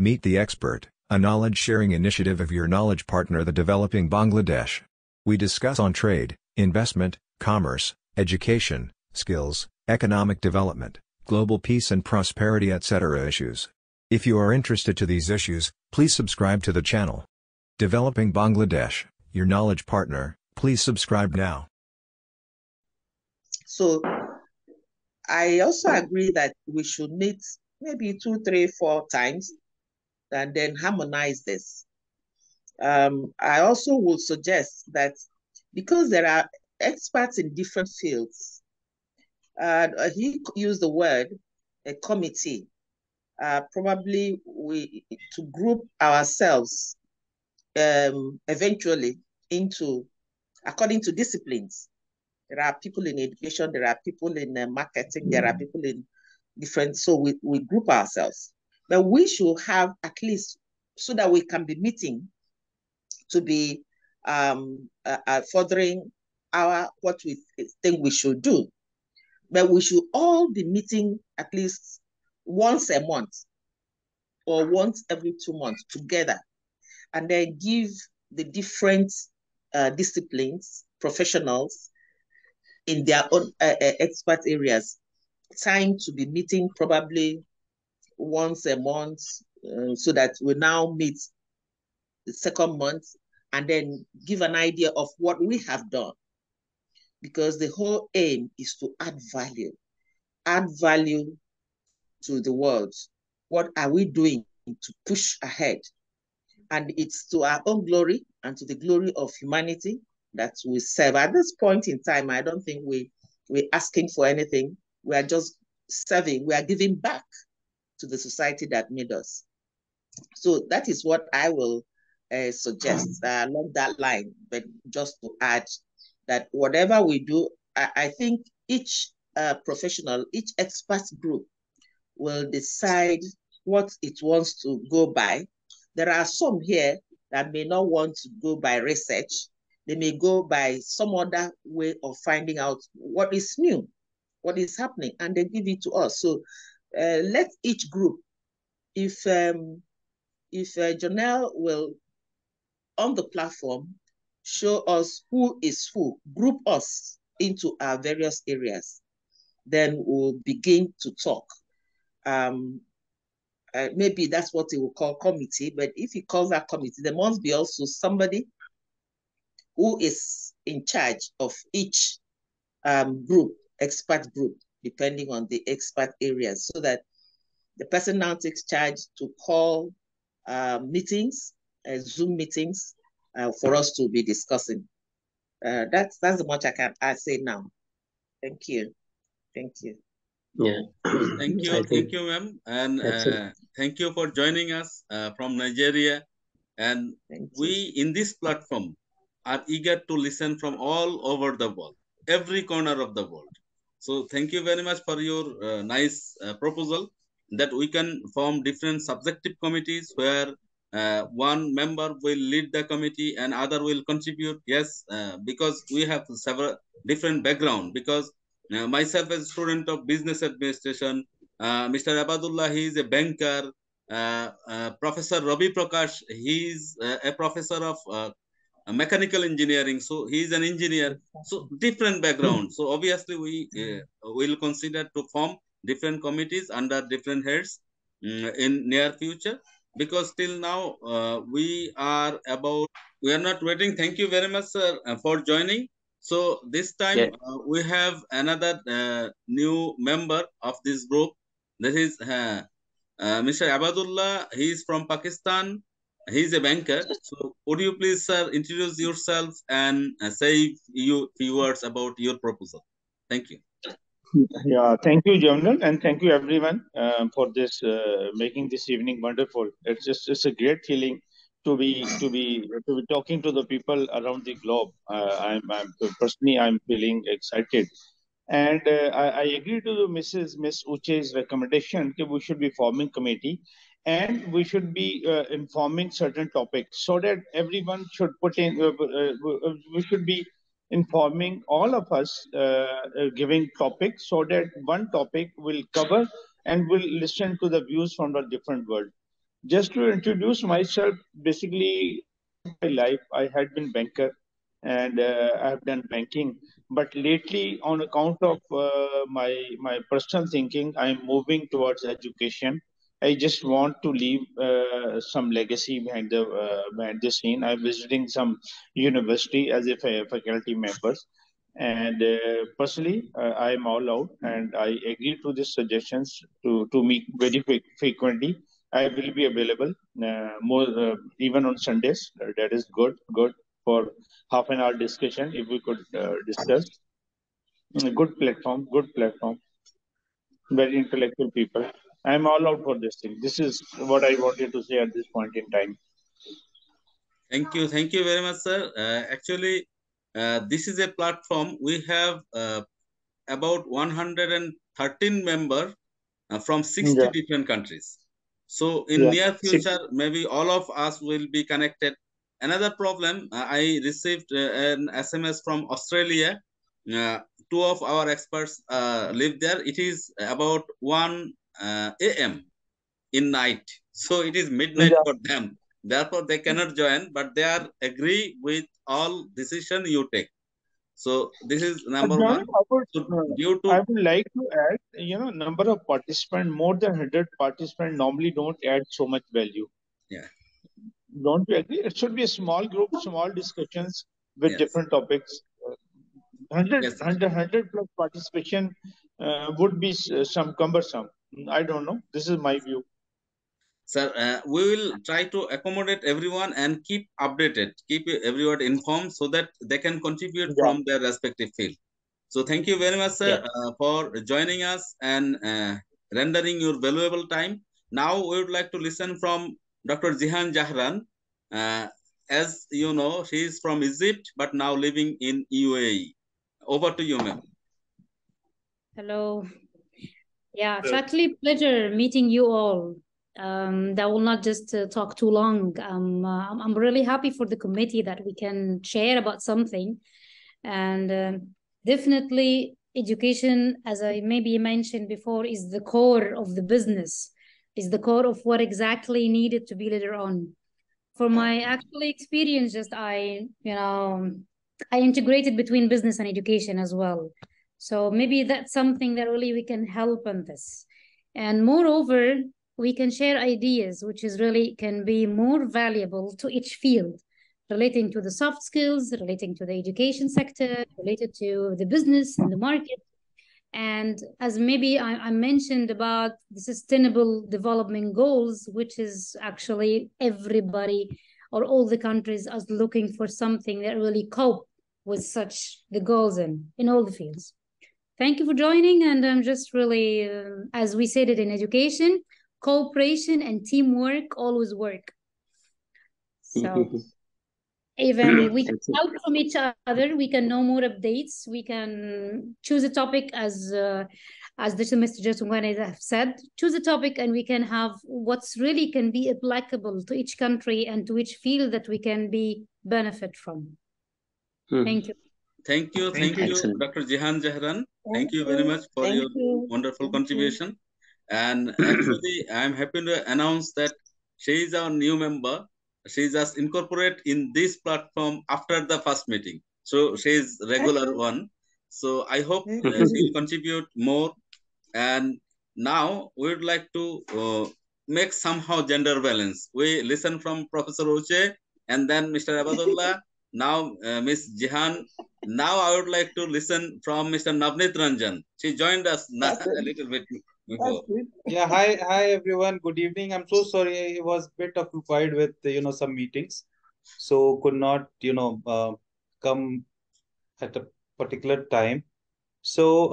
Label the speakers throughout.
Speaker 1: Meet the Expert, a knowledge-sharing initiative of your knowledge partner, the Developing Bangladesh. We discuss on trade, investment, commerce, education, skills, economic development, global peace and prosperity, etc. issues. If you are interested to these issues, please subscribe to the channel. Developing Bangladesh, your knowledge partner, please subscribe now.
Speaker 2: So, I also agree that we should meet maybe 2, 3, 4 times and then harmonize this. I also would suggest that because there are experts in different fields, he used the word a committee. Probably to group ourselves eventually into, according to disciplines. There are people in education, there are people in marketing, there are people in different, so we group ourselves. But we should have at least, so that we can be meeting to be furthering what we think we should do. But we should all be meeting at least once a month or once every 2 months together, and then give the different disciplines, professionals in their own expert areas time to be meeting probably once a month, so that we now meet the second month and then give an idea of what we have done. Because the whole aim is to add value to the world. What are we doing to push ahead? And it's to our own glory and to the glory of humanity that we serve. At this point in time, I don't think we're asking for anything. We are just serving. We are giving back to the society that made us. So that is what I will suggest along that line. But just to add that whatever we do, I think each professional, each expert group will decide what it wants to go by. There are some here that may not want to go by research. They may go by some other way of finding out what is new, what is happening, and they give it to us. So let each group, if Joynal will, on the platform, show us who is who, group us into our various areas, then we'll begin to talk. Maybe that's what he will call committee, but if he calls that committee, there must be also somebody who is in charge of each group, expert group, depending on the expert areas, so that the person now takes charge to call meetings, Zoom meetings, for us to be discussing. That's as much I say now. Thank you. Thank you.
Speaker 3: Yeah.
Speaker 4: Thank you, ma'am. And thank you for joining us from Nigeria. And we, in this platform, are eager to listen from all over the world, every corner of the world. So thank you very much for your nice proposal that we can form different subjective committees where one member will lead the committee and other will contribute. Yes, because we have several different background. Because myself as a student of business administration, Mr. Abadullah, he is a banker. Professor Ravi Prakash, he is a professor of mechanical engineering, so he is an engineer. So different background. So obviously we will consider to form different committees under different heads in near future. Because till now we are not waiting. Thank you very much, sir, for joining. So this time we have another new member of this group. That is Mr. Abadullah. He is from Pakistan. He is a banker. So would you please, sir, introduce yourself and say few words about your proposal? Thank you.
Speaker 5: Yeah, thank you, Joynal, and thank you everyone for this making this evening wonderful. It's a great feeling to be talking to the people around the globe. I'm personally feeling excited, and I agree to Miss Uche's recommendation that we should be forming committee, and we should be informing certain topics so that everyone should put in. We should be informing all of us, giving topics so that one topic will cover and will listen to the views from the different world. Just to introduce myself, basically, my life, I had been banker and I have done banking. But lately, on account of my personal thinking, I'm moving towards education. I just want to leave some legacy behind the scene. I'm visiting some university as a faculty members, and personally, I am all out, and I agree to these suggestions to meet very frequently. I will be available more even on Sundays. That is good for half an hour discussion. If we could discuss, good platform, very intellectual people. I am all out for this thing. This is what I wanted to say at this point in time.
Speaker 4: Thank you very much, sir. Actually, this is a platform. We have about 113 members from 60
Speaker 5: Yeah,
Speaker 4: different countries. So in
Speaker 5: yeah.
Speaker 4: near future, maybe all of us will be connected. Another problem, I received an SMS from Australia. Two of our experts live there. It is about 1 a.m. in night. So it is midnight
Speaker 5: Yeah.
Speaker 4: for them. Therefore, they cannot join, but they are agree with all decision you take. So this is number
Speaker 5: John,
Speaker 4: one. So due
Speaker 5: I
Speaker 4: to
Speaker 5: would like to add, number of participants, more than 100 participants normally don't add so much value.
Speaker 4: yeah.
Speaker 5: Don't you agree? It should be a small group, small discussions with
Speaker 4: Yes.
Speaker 5: different topics. 100,
Speaker 4: Yes, sir.
Speaker 5: 100 plus participation would be some cumbersome. I don't know. This is my view.
Speaker 4: Sir, we will try to accommodate everyone and keep updated, keep everyone informed so that they can contribute
Speaker 5: Yeah,
Speaker 4: from their respective field. So thank you very much,
Speaker 5: yeah.
Speaker 4: sir, for joining us and rendering your valuable time. Now we would like to listen from Dr. Jihan Zahran. Uh, as you know, she is from Egypt, but now living in UAE. Over to you, ma'am.
Speaker 3: Hello. Yeah, it's actually a pleasure meeting you all. That will not just talk too long. I'm really happy for the committee that we can share about something. And definitely education, as I maybe mentioned before, is the core of the business, is the core of what exactly needed to be later on. For my actual experience, just I integrated between business and education as well. So maybe that's something that really we can help on this. And moreover, we can share ideas, which is really can be more valuable to each field, relating to the soft skills, relating to the education sector, related to the business and the market. And as maybe I mentioned about the sustainable development goals, which is actually everybody or all the countries are looking for something that really cope with such the goals in all the fields. Thank you for joining. And I'm just really, as we said it in education, cooperation and teamwork always work. So even we can help from each other, we can know more updates, we can choose a topic as the Mr. Josungwane have said, choose a topic and we can have what's really can be applicable to each country and to each field that we can be benefit from. Thank you.
Speaker 4: Thank you, Dr. Jihan Zahran. Thank you very much for your wonderful contribution. And actually, I'm happy to announce that she is our new member. She just incorporated in this platform after the first meeting. So she is regular one. So I hope she will contribute more. And now we would like to make somehow gender balance. We listen from Professor Uche and then Mr. Abdullah. Now Miss Jihan. Now I would like to listen from Mr. Navneet Ranjan. She joined us a little bit before.
Speaker 6: Yeah, hi everyone. Good evening. I'm so sorry I was a bit occupied with some meetings, so could not come at a particular time. So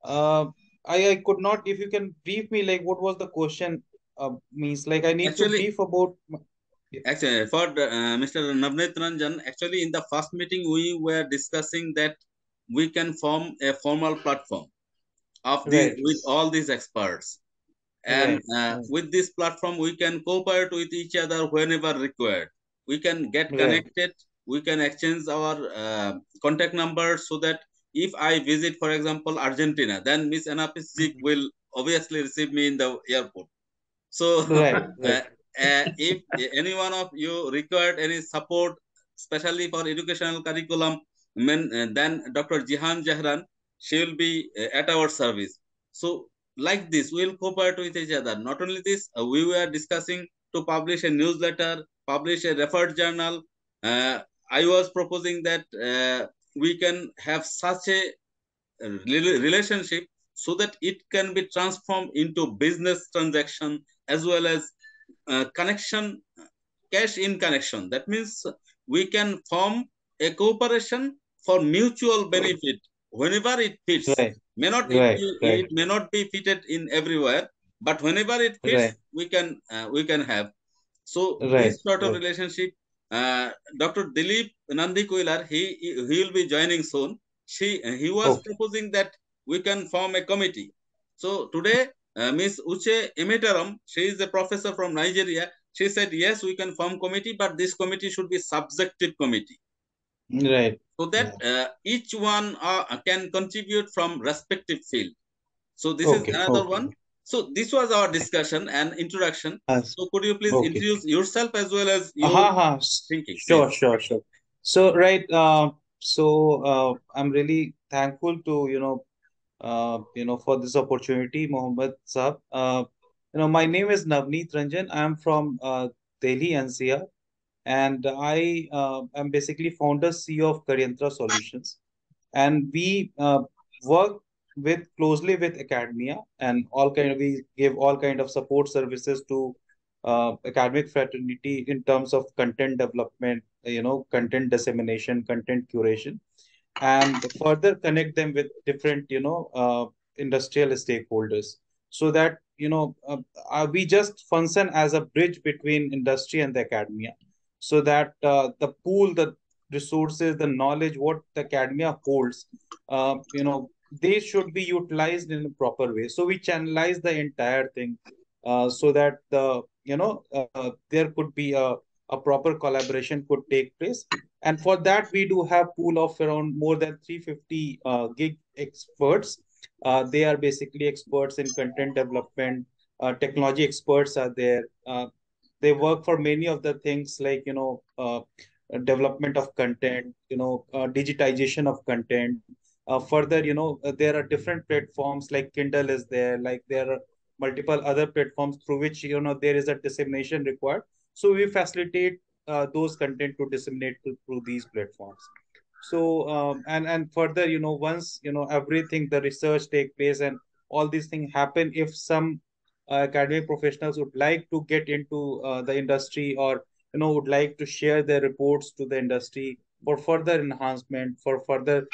Speaker 6: I could not. If you can brief me, like what was the question? Means like I need to brief about.
Speaker 4: Actually, for Mr. Navneet Ranjan, actually in the first meeting we were discussing that we can form a formal platform of with all these experts, and with this platform we can cooperate with each other whenever required. We can get connected. We can exchange our contact numbers so that if I visit, for example, Argentina, then Miss Anapis will obviously receive me in the airport. So
Speaker 6: Right.
Speaker 4: if any one of you required any support, especially for educational curriculum, then Dr. Jihan Zahran, she will be at our service. So like this, we will cooperate with each other. Not only this, we were discussing to publish a newsletter, publish a referred journal. I was proposing that we can have such a relationship so that it can be transformed into business transaction as well as connection, cash in connection. That means we can form a cooperation for mutual benefit whenever it fits.
Speaker 6: Right.
Speaker 4: May not
Speaker 6: Right.
Speaker 4: it may not be fitted in everywhere, but whenever it fits,
Speaker 6: Right.
Speaker 4: we can have. So
Speaker 6: Right.
Speaker 4: this sort of relationship, Dr. Dilip Nandkoiler, he will be joining soon. He was proposing that we can form a committee. So today, Miss Uche Emitarom, she is a professor from Nigeria. She said, yes, we can form committee, but this committee should be subjective committee.
Speaker 6: Right.
Speaker 4: So that each one can contribute from respective field. So this is another one. So this was our discussion and introduction. So could you please introduce yourself as well as your thinking?
Speaker 6: Sure. So right. I'm really thankful to for this opportunity, Mohammed Saab. My name is Navneet Ranjan. I'm from Delhi, NCR, and I am basically founder CEO of Karyantra Solutions, and we work closely with academia and we give all kind of support services to academic fraternity in terms of content development, content dissemination, content curation, and further connect them with different industrial stakeholders, so that we just function as a bridge between industry and the academia, so that the pool, the resources, the knowledge what the academia holds, they should be utilized in a proper way. So we channelize the entire thing, so that there could be a proper collaboration could take place. And for that, we do have pool of around more than 350 gig experts. They are basically experts in content development. Technology experts are there. They work for many of the things like development of content, digitization of content. Further, there are different platforms like Kindle is there, like there are multiple other platforms through which there is a dissemination required. So we facilitate those content to disseminate through these platforms. So and further, once everything, the research take place and all these things happen, if some academic professionals would like to get into the industry, or would like to share their reports to the industry for further enhancement, for further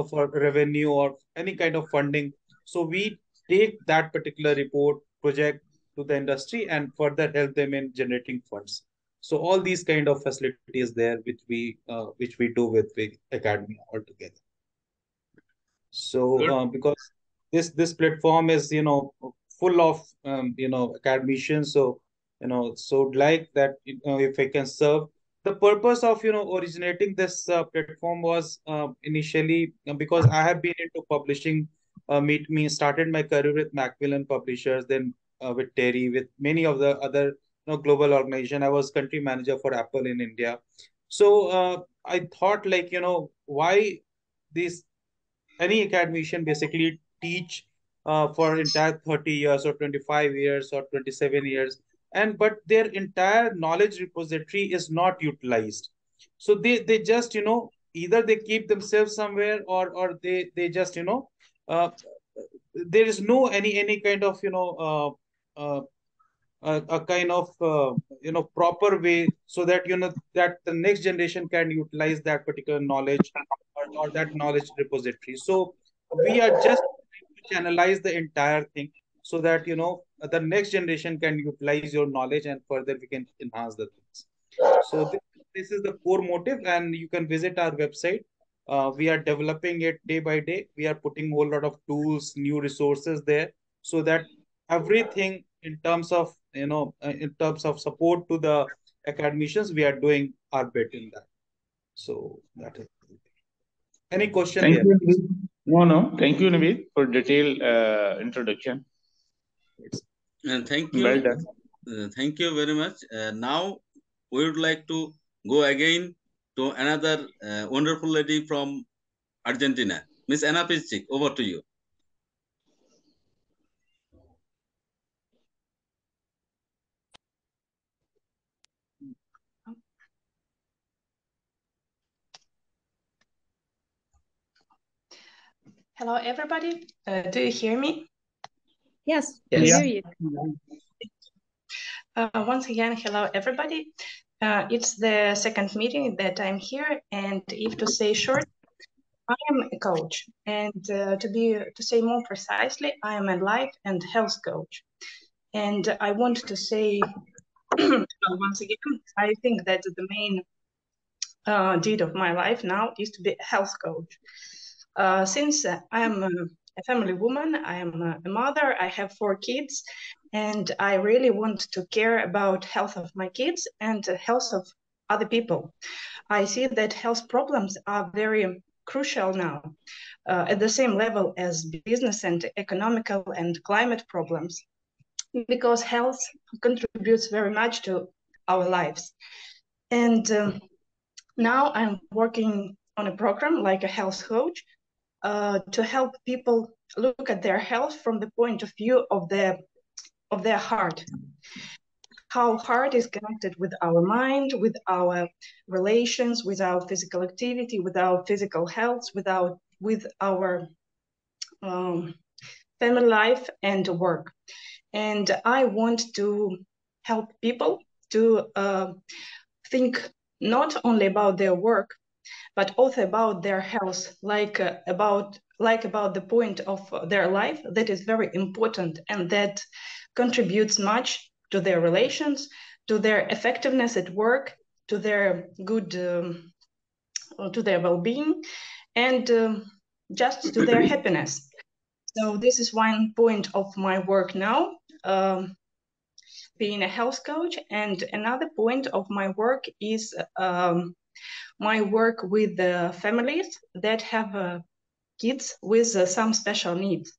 Speaker 6: for revenue or any kind of funding, so we take that particular report project to the industry and further help them in generating funds. So all these kind of facilities there, which we do with the academia altogether. So because this platform is full of academicians, so so like that, if I can serve, the purpose of originating this platform was initially because I have been into publishing. Me started my career with Macmillan Publishers, then with Terry, with many of the other global organization. I was country manager for Apple in India. So I thought, like, why these any academician basically teach for entire 30 years or 25 years or 27 years, and but their entire knowledge repository is not utilized. So they just either they keep themselves somewhere, or they just there is no any kind of a kind of proper way, so that that the next generation can utilize that particular knowledge, or that knowledge repository. So we are just trying to channelize the entire thing, so that the next generation can utilize your knowledge and further we can enhance the things. So this is the core motive, and you can visit our website. We are developing it day by day. We are putting a whole lot of tools, new resources there, so that everything in terms of in terms of support to the academicians, we are doing our bit in that. So that is any question.
Speaker 5: Thank you, Naveed. No, thank you, Naveed, for detailed introduction.
Speaker 4: And thank you.
Speaker 5: Well done.
Speaker 4: thank you very much. Now we would like to go again to another wonderful lady from Argentina. Miss Anna Pichik, over to you.
Speaker 7: Hello, everybody. Do you hear me?
Speaker 3: Yes,
Speaker 5: Yes.
Speaker 3: we hear you.
Speaker 7: Once again, hello, everybody. It's the second meeting that I'm here, and if to say short, I am a coach, and to say more precisely, I am a life and health coach. And I want to say once again, I think that the main deed of my life now is to be a health coach. Since I am a family woman, I am a mother, I have 4 kids, and I really want to care about health of my kids and health of other people. I see that health problems are very crucial now, at the same level as business and economical and climate problems, because health contributes very much to our lives. And now I'm working on a program like a health coach to help people look at their health from the point of view of their heart. How heart is connected with our mind, with our relations, with our physical activity, with our physical health, with our family life and work. And I want to help people to think not only about their work, but also about their health, like about the point of their life that is very important and that contributes much to their relations, to their effectiveness at work, to their good, to their well-being, and just to their happiness. So this is one point of my work now, being a health coach, and another point of my work is my work with the families that have kids with some special needs.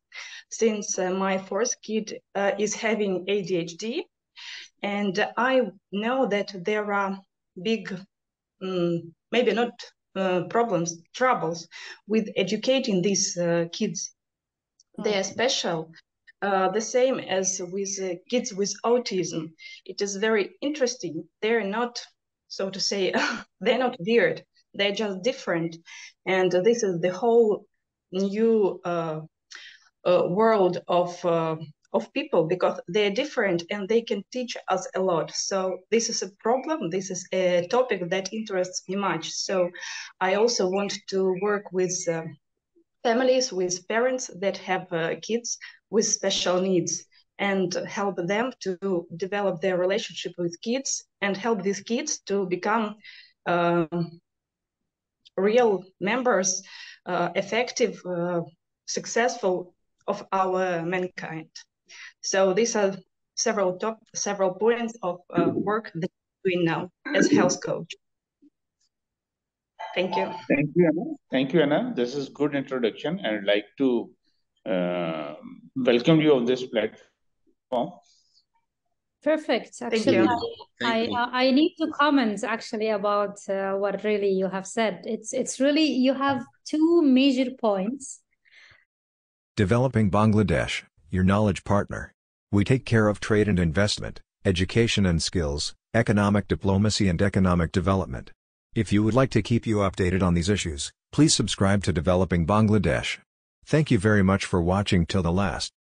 Speaker 7: Since my 4th kid is having ADHD, and I know that there are big, maybe not troubles with educating these kids. They are special, the same as with kids with autism. It is very interesting. They're not, so to say, they're not weird. They're just different. And this is the whole new world of people, because they're different and they can teach us a lot. So this is a problem. This is a topic that interests me much. So I also want to work with families, with parents that have kids with special needs, and help them to develop their relationship with kids and help these kids to become real members, effective, successful of our mankind. So these are several points of work that I'm doing now as health coach. Thank you.
Speaker 5: Thank you, Anna. Thank you, Anna. This is good introduction, and I'd like to welcome you on this platform.
Speaker 3: Perfect.
Speaker 7: Thank
Speaker 3: Actually,
Speaker 7: you.
Speaker 3: I need to comment actually about what really you have said. It's really, you have 2 major points.
Speaker 1: Developing Bangladesh, your knowledge partner. We take care of trade and investment, education and skills, economic diplomacy and economic development. If you would like to keep you updated on these issues, please subscribe to Developing Bangladesh. Thank you very much for watching till the last.